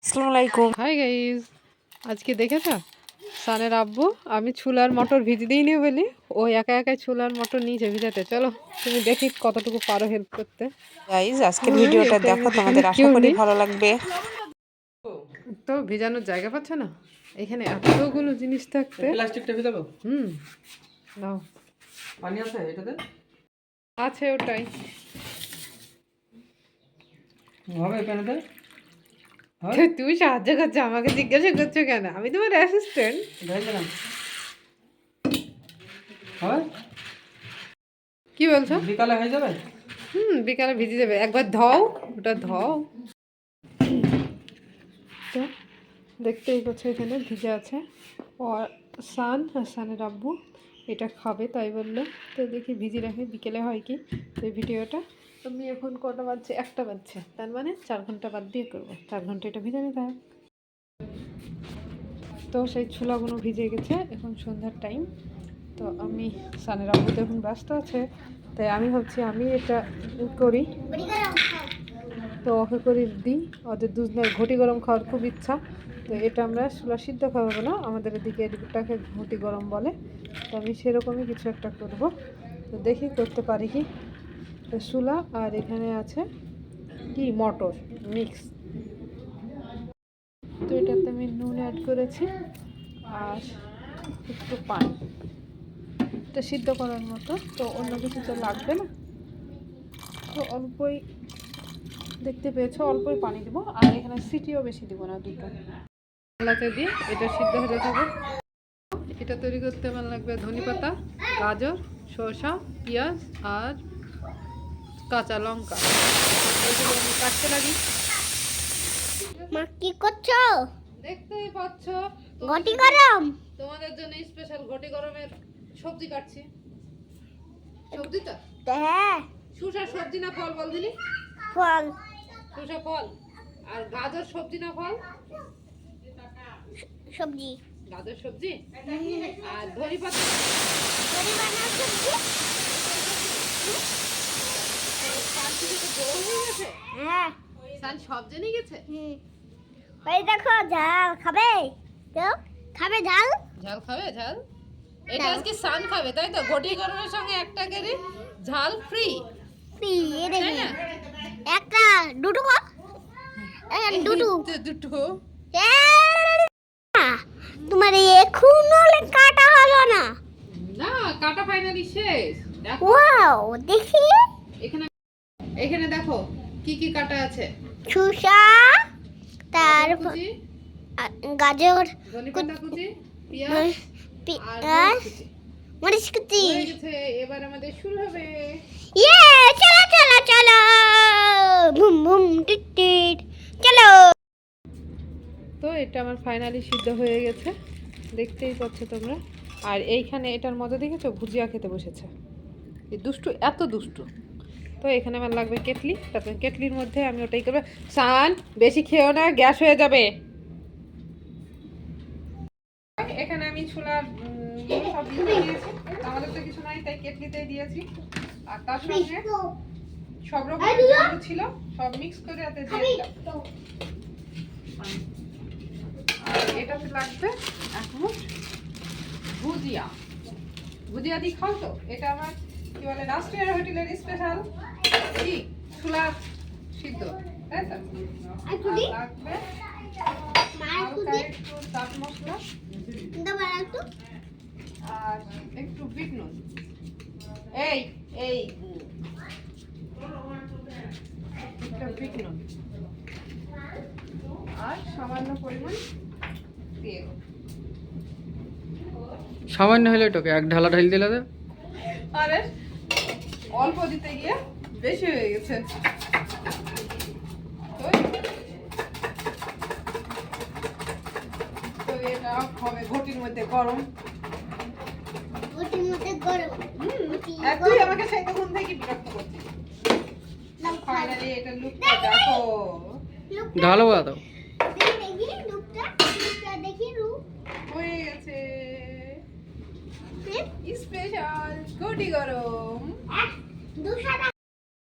আসসালামু আলাইকুম। Hi guys, আজকে দেখেছ সানের আব্বু আমি ছোলার মটর ভিজে দিইনি বলি ও একা একাই ছোলার মটর নিয়েছে ভিজাতে। চলো তুমি দেখি কতটুকু পারো হেল্প করতে। গাইজ আজকের ভিডিওটা দেখো, তোমাদের আশা কেউ করি নেই ভালো লাগবে। তো ভিজানোর জায়গা পাচ্ছে না, এখানে এতগুলো জিনিস থাকতে। প্লাস্টিকটা ভিজাবো? নাও, পানি আছে এটাতে? আছে ওটাই। হবে প্যানেতে? তুমি সাহায্য করছো, আমাকে জিজ্ঞাসা করছো কেন? আমি তোমার অ্যাসিস্ট্যান্ট। দিলাম। হবে? কি বলছো? বিকালে হয়ে যাবে? বিকালে ভিজে যাবে, একবার ধোও, ওটা ধোও। তো দেখতেই পাচ্ছ এখানে ভিজে আছে। সান আর সানের আব্বু এটা খাবে তাই বললো, তো দেখি ভিজে রাখে বিকেলে হয় কি। তো এই ভিডিওটা আমি এখন কটা বাজছে, 1টা বাজছে, তার মানে 4 ঘন্টা বাদ দিয়ে করবো। 4 ঘন্টা এটা ভিজে নিতে হয়। তো সেই ছোলাগুলো ভিজে গেছে, এখন সন্ধ্যার টাইম। তো আমি সানের আব্বু তো এখন ব্যস্ত আছে, তাই আমি ভাবছি আমি এটা করি, তো ওকে করে দিই। ওদের দুজনের ঘটি গরম খাওয়ার খুব ইচ্ছা। তো এটা আমরা ছোলা সিদ্ধ খাওয়াবো না, আমাদের এদিকে এটাকে ঘটি গরম বলে। তো আমি সেরকমই কিছু একটা করব, তো দেখি করতে পারি কি। তো ছোলা আর এখানে আছে কি মটর মিক্স। তো এটাতে আমি নুন অ্যাড করেছি আর একটু পানি, তো সিদ্ধ করার মতো। তো অন্য কিছু তো লাগবে না, তো অল্পই দেখতে পেয়েছো, অল্পই পানি দেবো। আর এখানে সিটিও বেশি দিব না, দুটো লাতে দিয়ে এটা সিদ্ধ হয়ে যাবে। এটা তৈরি করতে আমার লাগবে ধনেপাতা, গাজর, শসা, পেঁয়াজ আর কাঁচা লঙ্কা। এগুলো আমি কাটতে লাগি। মা কি করছো? দেখতেই পাচ্ছ ঘটি গরম। তোমাদের জন্য স্পেশাল ঘটি গরমের সবজি কাটছি। সবজিটা হ্যাঁ, শসা সবজি না ফল বল দিনি? ফল। শসা ফল। আর গাজর সবজি না ফল? সবজি। গাজর সবজি। আর ধনেপাতা পরিমাণের সবজি। হ্যাঁ। সান সব জেনে গেছে। ওই দেখো ঝাল খাবে? তো খাবে ঝাল? ঝাল খাবে? ঝাল এটা আজকে সান খাবে তাই তো? ঘটি গরমের সঙ্গে একটা করে ঝাল ফ্রি। এই দেখি একটা দুটো কো দুটো দুটো। তোমার এখনো কাটা হলো না? না, কাটা ফাইনালি শেষ। দেখো ওয়াও, দেখি এখানে, এখানে দেখো কি কি কাটা আছে। শসা, তারপর কুচি, গাজর, ধনেপাতা কুচি, পেঁয়াজ আর মরিচ কুচি। হয়ে গেছে। এবার আমাদের শুরু হবে। ইয়ে, চলো চলো চলো, বুম বুম টিট টিট, চলো। তো এটা আমার ফাইনালি সিদ্ধ হয়ে গেছে, দেখতেই পাচ্ছ তোমরা। আর এইখানে এটার মধ্যে দেখেছো ভুজিয়া খেতে বসেছে, এই দুষ্টু, এত দুষ্টু। তো এখানে আমার লাগবে কেটলি, তারপরে কেটলির মধ্যে আমি ওটাই করবো। সান বেশি খেও না, গ্যাস হয়ে যাবে। এখানে আমি ছোলার সব দিয়ে দিয়েছি, আমাদের তো কিছু নাই তাই কেটলিতেই দিয়েছি। আর তার সঙ্গে সব রকম ছিল, সব মিক্স করে এতে দিয়ে দিলাম। আর এটাতে লাগবে এখন ভুজিয়া। ভুজিয়া দিয়ে খাও তো, এটা আমার কি বলে রাষ্ট্রীয় হোটেলের স্পেশাল কি ছোলা সিদ্ধ, তাই তো? আর লাগবে হালকা একটু চাট মশলা আর একটু বিট নুন। এই এই একটা বিট নুন আর সামান্য পরিমাণ তেল। সামান্য হলে এটাকে এক ঢালা ঢাল দিলে তো। আরে অল্প দিতে গিয়ে বেশি হয়ে গেছে। তো এটা হবে ঘটির মধ্যে গরম। ঘটির মধ্যে গরম। তুই আমাকে সেই তখন থেকে বিরক্ত করছিস। ফাইনালি এটা লুকটা দেখো। ঢালো দাও। দেখি লুকটা, দেখি লুক হয়ে গেছে স্পেশাল ঘটি গরম। দুশো।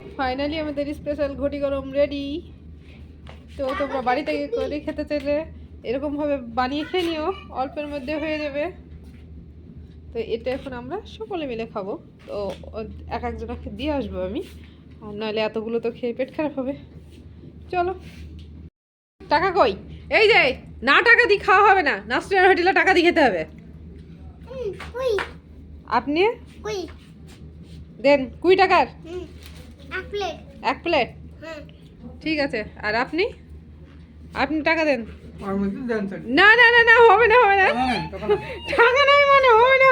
ফাইনালি আমাদের স্পেশাল ঘটি গরম রেডি। তো তোমরা বাড়িতে করে খেতে চাইলে এরকমভাবে বানিয়ে খেয়ে নিও, অল্পের মধ্যে হয়ে যাবে। তো এটা এখন আমরা সকলে মিলে খাবো। তো এক একজনকে দিয়ে আসবো আমি, আর নাহলে এতগুলো তো খেয়ে পেট খারাপ হবে। চলো। টাকা কই? এই যে না, টাকা দিয়ে খাওয়া হবে না, নাস্তার হোটেলে টাকা দিয়ে খেতে হবে। কই আপনি কই দেন 20 টাকার এক প্লেট। 1 প্লেট, হ্যাঁ ঠিক আছে। আর আপনি আপনি টাকা দেন। আর মধ্যে দেন স্যার। না না না না, হবে না হবে না, টাকা নাই মানে হবে না।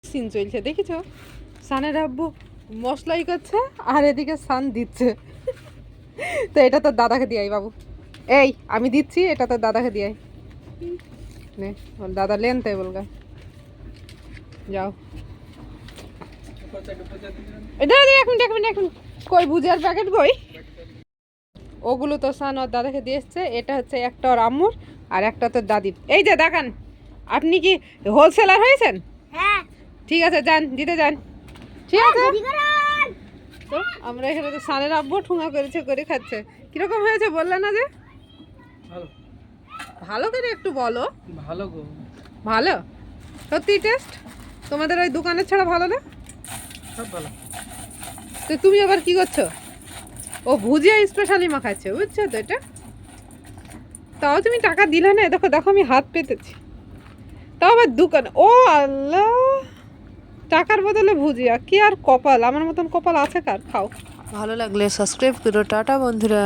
সিন চলছে দেখেছো, সানের আব্বু মশলাই করছে আর এদিকে সান দিচ্ছে। তো এটা তোর দাদাকে দিয়াই বাবু, এই আমি দিচ্ছি, এটা তোর দাদাকে দিয়াই নে, ওর দাদা লেন তাই বলগা, যাও। এটা এক মিনিট এক মিনিট এক মিনিট, কই ভুজিয়ার প্যাকেট কই? ওগুলো তো সান ওর দাদাকে দিয়ে এসছে, এটা হচ্ছে একটা ওর আম্মুর আর একটা তোর দাদির। এই যে দেখান, আপনি কি হোলসেলার হয়েছেন? হ্যাঁ ঠিক আছে, যান দিতে যান। ঠিক আছে, দিগরান তো আমরা এখানে তো সানের আব্বু ঠুঙা করেছে, করে খাচ্ছে। কিরকম হয়েছে বললে না যে? ভালো ভালো করে একটু বলো। ভালো গো, ভালো সত্যি টেস্ট? তোমাদের ওই দোকানের ছাড়া ভালো না? সব ভালো। তো তুমি আবার কি করছো? ও ভুজিয়া স্পেশালি মাখাচ্ছে, বুঝছো তো এটা? তাও তুমি টাকা দিলে না, দেখো দেখো আমি হাত পেতেছি। তাও আবার দোকান, ও আল্লাহ, টাকার বদলে ভুজিয়া, কি আর কপাল, আমার মতন কপাল আছে কার? খাও। ভালো লাগলে সাবস্ক্রাইব করো। টাটা বন্ধুরা।